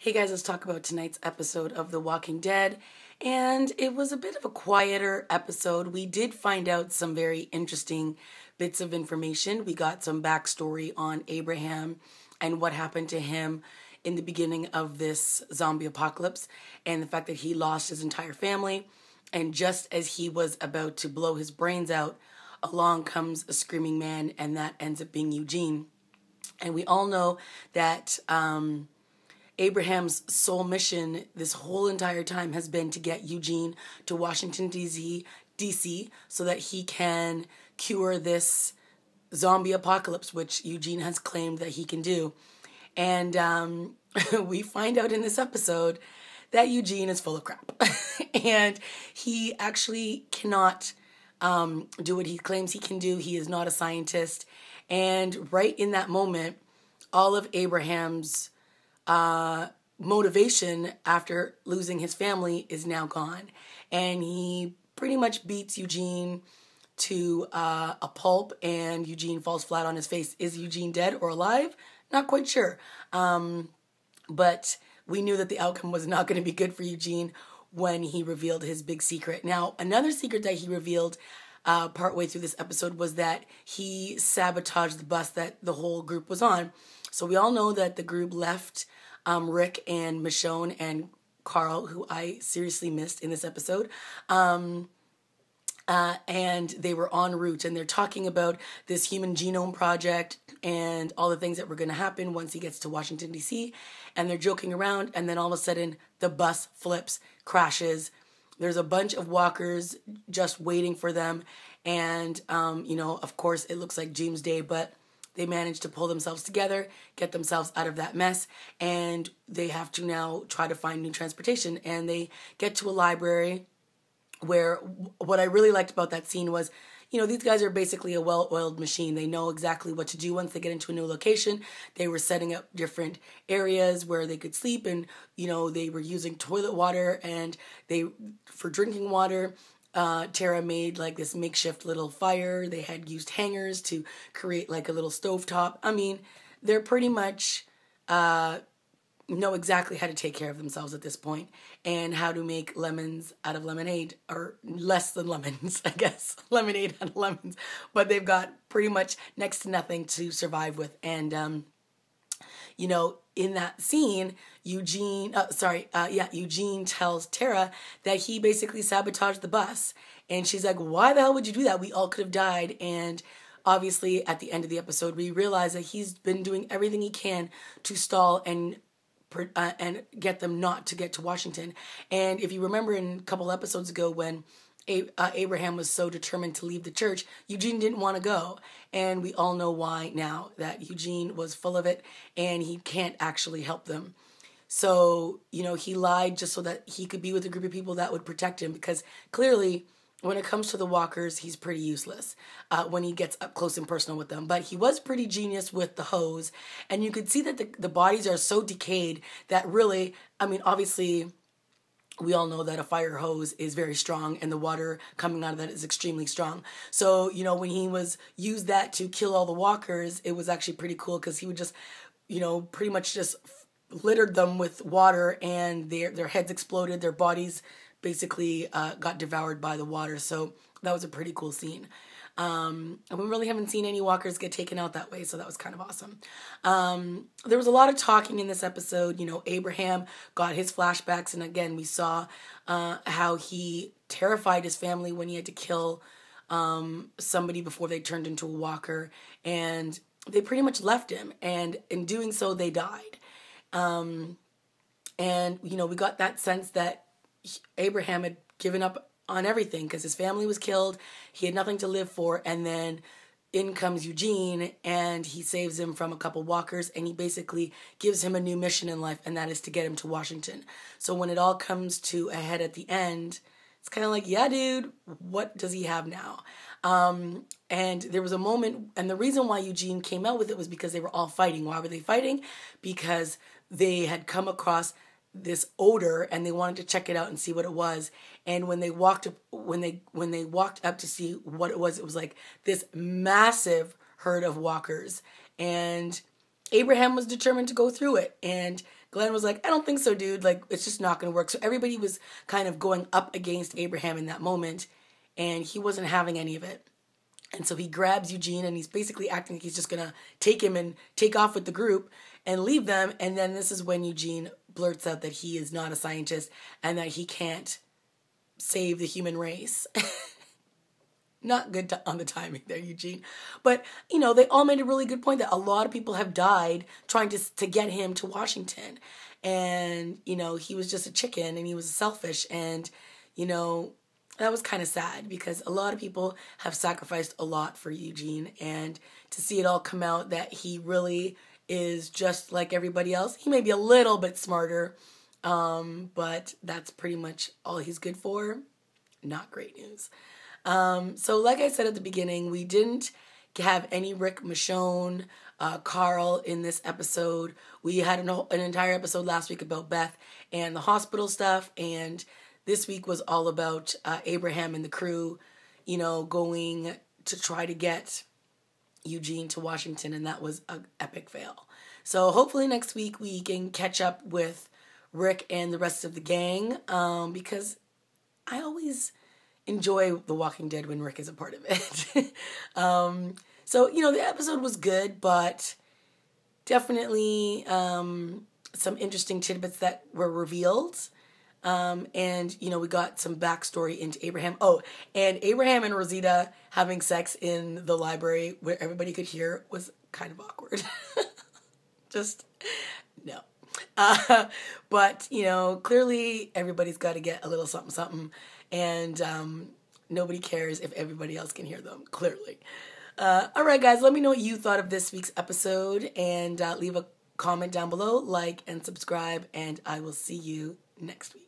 Hey guys, let's talk about tonight's episode of The Walking Dead. And it was a bit of a quieter episode. We did find out some very interesting bits of information. We got some backstory on Abraham and what happened to him in the beginning of this zombie apocalypse and the fact that he lost his entire family. And just as he was about to blow his brains out, along comes a screaming man, and that ends up being Eugene. And we all know that Abraham's sole mission this whole entire time has been to get Eugene to Washington, D.C., so that he can cure this zombie apocalypse, which Eugene has claimed that he can do. And we find out in this episode that Eugene is full of crap. And he actually cannot do what he claims he can do. He is not a scientist. And right in that moment, all of Abraham's motivation after losing his family is now gone. And he pretty much beats Eugene to a pulp, and Eugene falls flat on his face. Is Eugene dead or alive? Not quite sure. But we knew that the outcome was not going to be good for Eugene when he revealed his big secret. Now, another secret that he revealed partway through this episode was that he sabotaged the bus that the whole group was on. So we all know that the group left Rick and Michonne and Carl, who I seriously missed in this episode. And they were en route, and they're talking about this human genome project and all the things that were going to happen once he gets to Washington, D.C. And they're joking around, and then all of a sudden, the bus flips, crashes. There's a bunch of walkers just waiting for them. And, of course, it looks like doomsday, but they manage to pull themselves together, get themselves out of that mess, and they have to now try to find new transportation. And they get to a library where what I really liked about that scene was, these guys are basically a well-oiled machine. They know exactly what to do once they get into a new location. They were setting up different areas where they could sleep, and, they were using toilet water, and for drinking water, Tara made like this makeshift little fire. They had used hangers to create like a little stovetop. I mean, they're pretty much know exactly how to take care of themselves at this point and how to make lemons out of lemonade, or less than lemons, I guess. Lemonade out of lemons. But they've got pretty much next to nothing to survive with. And, in that scene, Eugene tells Tara that he basically sabotaged the bus. And she's like, why the hell would you do that? We all could have died. And obviously, at the end of the episode, we realize that he's been doing everything he can to stall and get them not to get to Washington. And if you remember in a couple episodes ago when Abraham was so determined to leave the church, Eugene didn't want to go. And we all know why now, that Eugene was full of it and he can't actually help them. So, he lied just so that he could be with a group of people that would protect him, because clearly when it comes to the walkers, he's pretty useless when he gets up close and personal with them. But he was pretty genius with the hose. And you could see that the bodies are so decayed that really, obviously, we all know that a fire hose is very strong and the water coming out of that is extremely strong. So, when he used that to kill all the walkers, it was actually pretty cool, because he would just, pretty much just littered them with water, and their heads exploded, their bodies basically got devoured by the water. So that was a pretty cool scene. And we really haven't seen any walkers get taken out that way, so that was kind of awesome. There was a lot of talking in this episode. Abraham got his flashbacks, and again, we saw how he terrified his family when he had to kill somebody before they turned into a walker, and they pretty much left him, and in doing so, they died. And, we got that sense that Abraham had given up on everything because his family was killed. He had nothing to live for. And then in comes Eugene, and he saves him from a couple walkers, and he basically gives him a new mission in life, and that is to get him to Washington. So when it all comes to a head at the end, it's kind of like, yeah, dude, what does he have now? And there was a moment, and the reason why Eugene came out with it was because they were all fighting. Why were they fighting? Because they had come across this odor, and they wanted to check it out and see what it was. And when they walked up, when they walked up to see what it was like this massive herd of walkers. And Abraham was determined to go through it. And Glenn was like, I don't think so, dude. Like, it's just not going to work. So everybody was kind of going up against Abraham in that moment, and he wasn't having any of it. And so he grabs Eugene, and he's basically acting like he's just going to take him and take off with the group and leave them. And then this is when Eugene blurts out that he is not a scientist and that he can't save the human race. Not good on the timing there, Eugene. But, you know, they all made a really good point that a lot of people have died trying to get him to Washington. And, you know, he was just a chicken and he was selfish. And, you know, that was kind of sad because a lot of people have sacrificed a lot for Eugene. And to see it all come out that he really is just like everybody else. He may be a little bit smarter, but that's pretty much all he's good for. Not great news. So like I said at the beginning, we didn't have any Rick Michonne, Carl in this episode. We had an entire episode last week about Beth and the hospital stuff, and this week was all about Abraham and the crew, you know, going to try to get Eugene to Washington, and that was an epic fail. So hopefully next week we can catch up with Rick and the rest of the gang, because I always enjoy The Walking Dead when Rick is a part of it. So, you know, the episode was good, but definitely some interesting tidbits that were revealed. And, you know, we got some backstory into Abraham. Oh, and Abraham and Rosita having sex in the library where everybody could hear was kind of awkward. Just, no. But, you know, clearly everybody's got to get a little something, something. And nobody cares if everybody else can hear them, clearly. All right, guys, let me know what you thought of this week's episode. And leave a comment down below, like and subscribe. And I will see you next week.